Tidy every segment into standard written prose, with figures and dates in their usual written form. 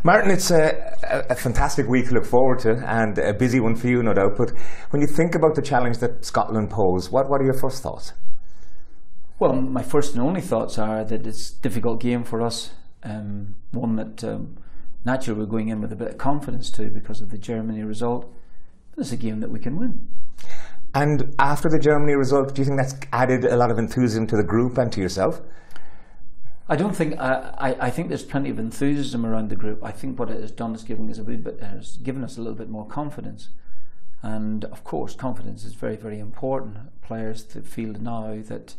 Martin, it's a fantastic week to look forward to and a busy one for you, no doubt. But when you think about the challenge that Scotland pose, what are your first thoughts? Well, my first and only thoughts are that it's a difficult game for us. One that naturally we're going in with a bit of confidence too because of the Germany result. But it's a game that we can win. And after the Germany result, do you think that's added a lot of enthusiasm to the group and to yourself? I don't think. I think there's plenty of enthusiasm around the group. I think what it has done is given us a little bit more confidence. And of course, confidence is very, very important. Players that feel now that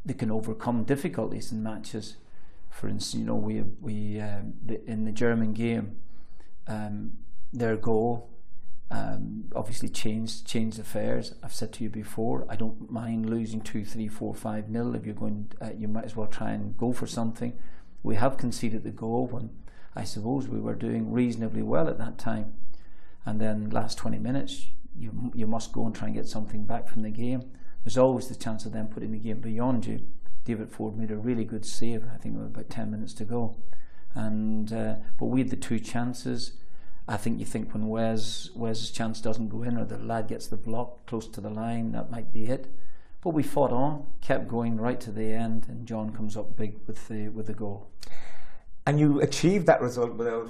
they can overcome difficulties in matches. For instance, you know, we in the German game, their goal obviously changed affairs. I've said to you before, I don't mind losing 2-3, 4-5 nil. If you're going, you might as well try and go for something. We have conceded the goal when I suppose we were doing reasonably well at that time, and then last 20 minutes you must go and try and get something back from the game. There's always the chance of them putting the game beyond you. David Ford made a really good save, I think, with about 10 minutes to go, and but we had the two chances. I think you think when Wes's chance doesn't go in, or the lad gets the block close to the line, that might be it. But we fought on, kept going right to the end, and John comes up big with the goal. And you achieved that result without,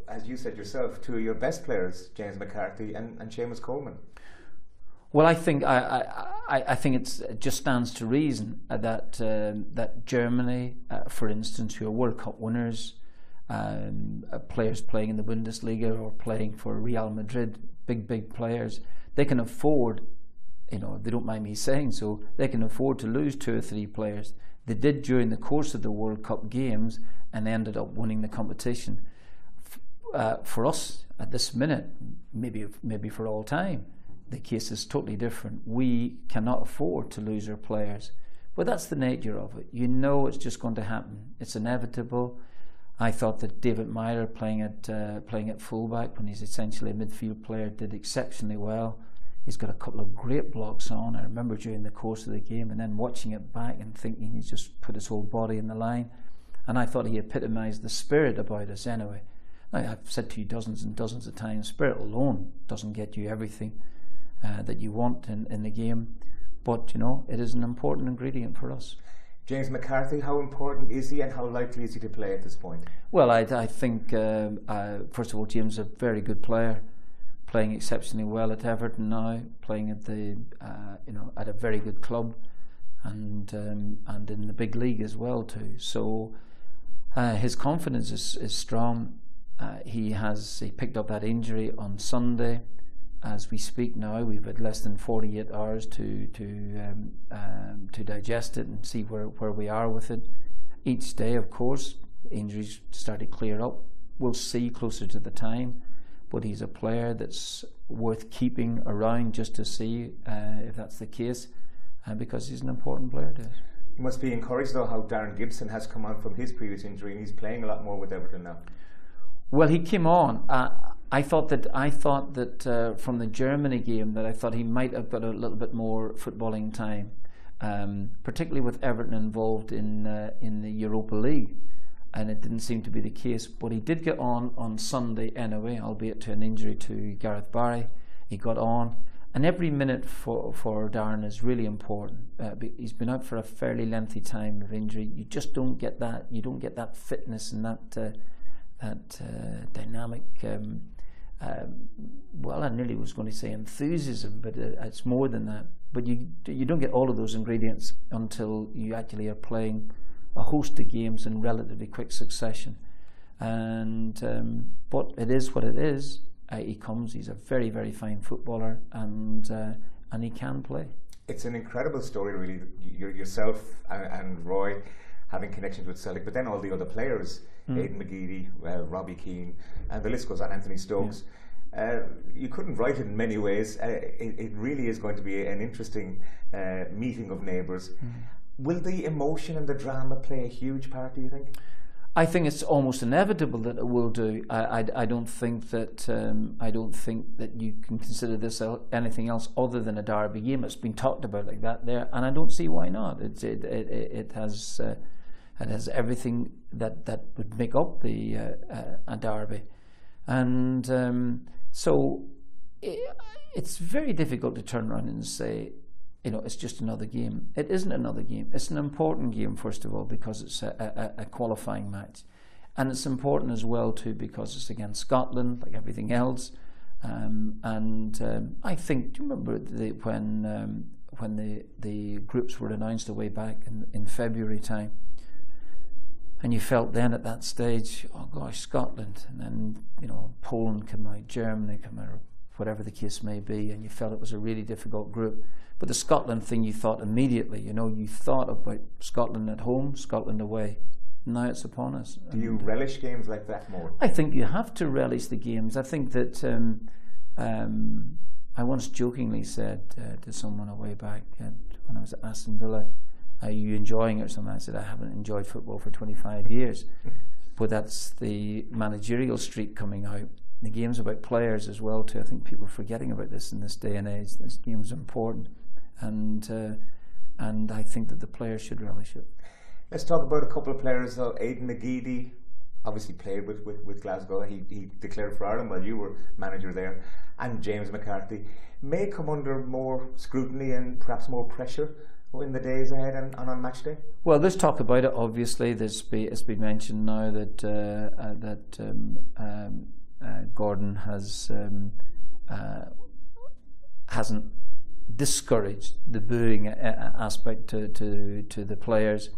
as you said yourself, two of your best players, James McCarthy and Seamus Coleman. Well, I think it just stands to reason that that Germany, for instance, who are World Cup winners, players playing in the Bundesliga or playing for Real Madrid, big players, they can afford, you know, they don't mind me saying so, they can afford to lose 2 or 3 players. They did during the course of the World Cup games and ended up winning the competition. For us at this minute, maybe for all time, the case is totally different. We cannot afford to lose our players, but that's the nature of it. You know, it's just going to happen. It's inevitable. I thought that David Meyer playing at fullback when he's essentially a midfield player did exceptionally well. He's got a couple of great blocks on. I remember during the course of the game and then watching it back and thinking he's just put his whole body in the line. And I thought he epitomised the spirit about us anyway. Now, I've said to you dozens and dozens of times, spirit alone doesn't get you everything that you want in the game. But, you know, it is an important ingredient for us. James McCarthy, how important is he and how likely is he to play at this point? Well, I think, first of all, James is a very good player, playing exceptionally well at Everton now, playing at at a very good club, and in the big league as well too. So his confidence is strong. He picked up that injury on Sunday. As we speak now, we've had less than 48 hours to digest it and see where we are with it. Each day, of course, injuries start to clear up. We'll see closer to the time, but he's a player that's worth keeping around just to see if that's the case, because he's an important player to us. You must be encouraged though how Darren Gibson has come on from his previous injury and he's playing a lot more with Everton now. Well, he came on. I thought that from the Germany game that I thought he might have got a little bit more footballing time, particularly with Everton involved in the Europa League, and it didn't seem to be the case. But he did get on Sunday anyway, albeit to an injury to Gareth Barry. He got on, and every minute for Darren is really important. He's been out for a fairly lengthy time of injury. You just don't get that. You don't get that fitness and that dynamic. Well, I nearly was going to say enthusiasm, but it's more than that. But you don't get all of those ingredients until you actually are playing a host of games in relatively quick succession. And but it is what it is. He's a very, very fine footballer, and he can play. It's an incredible story, really. Yourself and Roy having connections with Celtic, but then all the other players, Aidan McGeady, Robbie Keane, and the list goes on, Anthony Stokes. Yeah. You couldn't write it in many ways. It really is going to be an interesting meeting of neighbours. Will the emotion and the drama play a huge part, do you think? I think it's almost inevitable that it will do. I don't think that you can consider this anything else other than a derby game. It's been talked about like that there, and I don't see why not. It has It has everything that would make up the a derby, and so it's very difficult to turn around and say, it's just another game. It isn't another game. It's an important game, first of all, because it's a qualifying match. And it's important as well, too, because it's against Scotland, like everything else. I think, do you remember when the groups were announced a way back in February time? And you felt then at that stage, oh gosh, Scotland, and then, Poland come out, Germany come out, whatever the case may be, and you felt it was a really difficult group. But the Scotland thing, you thought immediately, you thought about Scotland at home, Scotland away. Now it's upon us. Do you relish games like that more? I think you have to relish the games. I think that I once jokingly said to someone a way back when I was at Aston Villa, are you enjoying it or something? I said, I haven't enjoyed football for 25 years. But that's the managerial streak coming out. The game's about players as well too. I think people are forgetting about this in this day and age. This game is important, and I think that the players should relish it. Let's talk about a couple of players though. Aidan McGeady obviously played with Glasgow. He declared for Ireland while you were manager there. And James McCarthy may come under more scrutiny and perhaps more pressure in the days ahead and on match day. Well, there's talk about it. Obviously, it's been mentioned now that Gordon hasn't discouraged the booing aspect to the players.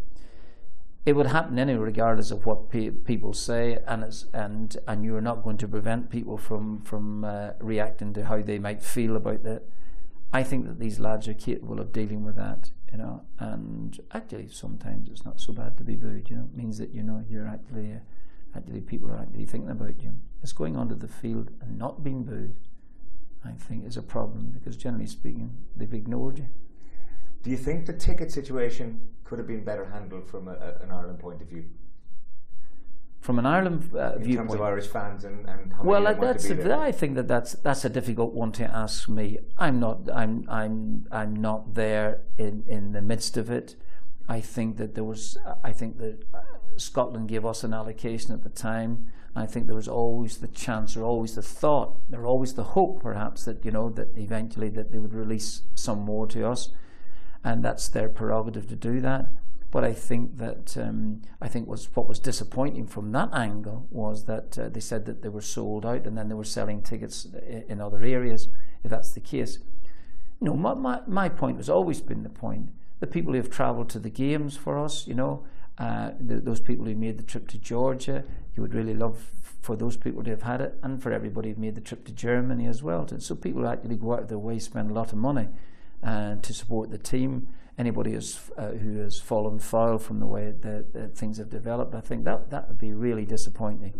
It would happen anyway, regardless of what people say, and you are not going to prevent people from reacting to how they might feel about that. I think that these lads are capable of dealing with that, and actually sometimes it's not so bad to be booed. It means that you're actually people are actually thinking about you. It's going onto the field and not being booed, I think, is a problem, because generally speaking they've ignored you. Do you think the ticket situation could have been better handled from an Ireland point of view? From an Ireland viewpoint, in terms of Irish fans and how well, many want to be there? I think that's a difficult one to ask me. I'm not there in the midst of it. I think that Scotland gave us an allocation at the time. I think there was always the chance, or always the thought, or always the hope, perhaps, that that eventually that they would release some more to us, and that's their prerogative to do that. But I think that what was disappointing from that angle was that they said that they were sold out, and then they were selling tickets in other areas. If that's the case, my point has always been the point: the people who have travelled to the games for us, those people who made the trip to Georgia, you would really love for those people to have had it, and for everybody who made the trip to Germany as well. So people actually go out of their way, spend a lot of money to support the team. Anybody who has fallen foul from the way that things have developed, I think that would be really disappointing.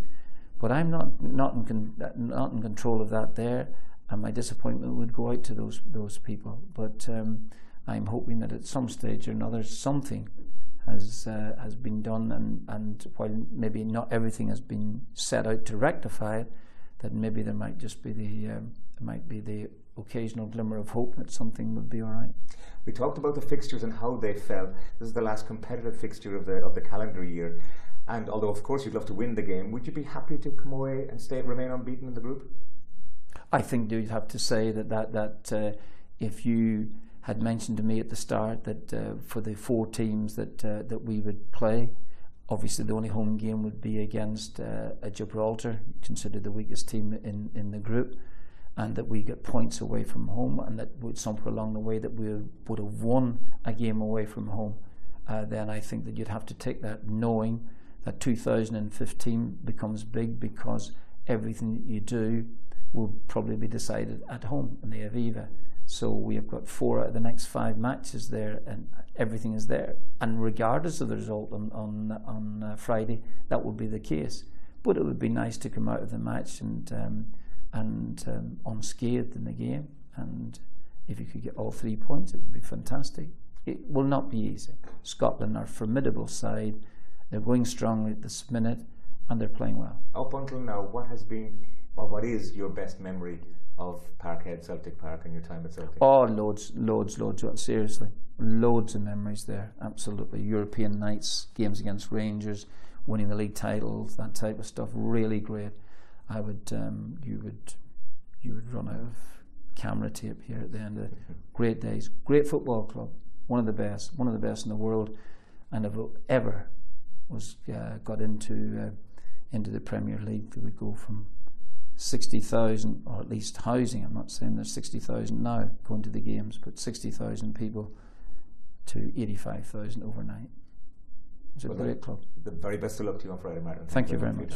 But I'm not in control of that there, and my disappointment would go out to those people. But I'm hoping that at some stage or another something has been done, and while maybe not everything has been set out to rectify it, that maybe there might just be the occasional glimmer of hope that something would be all right. We talked about the fixtures and how they fell. This is the last competitive fixture of the calendar year, and although of course you'd love to win the game, would you be happy to come away and remain unbeaten in the group? I think you'd have to say that if you had mentioned to me at the start that for the 4 teams that we would play, obviously the only home game would be against Gibraltar, considered the weakest team in the group, and that we get points away from home, and that somewhere along the way that we would have won a game away from home, then I think that you'd have to take that, knowing that 2015 becomes big, because everything that you do will probably be decided at home in the Aviva. So we have got 4 out of the next 5 matches there, and everything is there. And regardless of the result on Friday, that would be the case. But it would be nice to come out of the match and unscathed in the game. And if you could get all 3 points, it would be fantastic. It will not be easy. Scotland are a formidable side. They're going strongly at this minute, and they're playing well. Up until now, what has been, or what is your best memory of Parkhead, Celtic Park, and your time at Celtic? Oh, loads. Seriously, loads of memories there. Absolutely, European nights, games against Rangers, winning the league titles, that type of stuff. Really great. I would, you would run out of camera tape here at the end of it. Great days. Great football club. One of the best in the world, and if it ever was got into the Premier League, we would go from 60,000, or at least housing. I'm not saying there's 60,000 now going to the games, but 60,000 people to 85,000 overnight. It's a great club. The very best of luck to you on Friday, Martin. Thank you very much.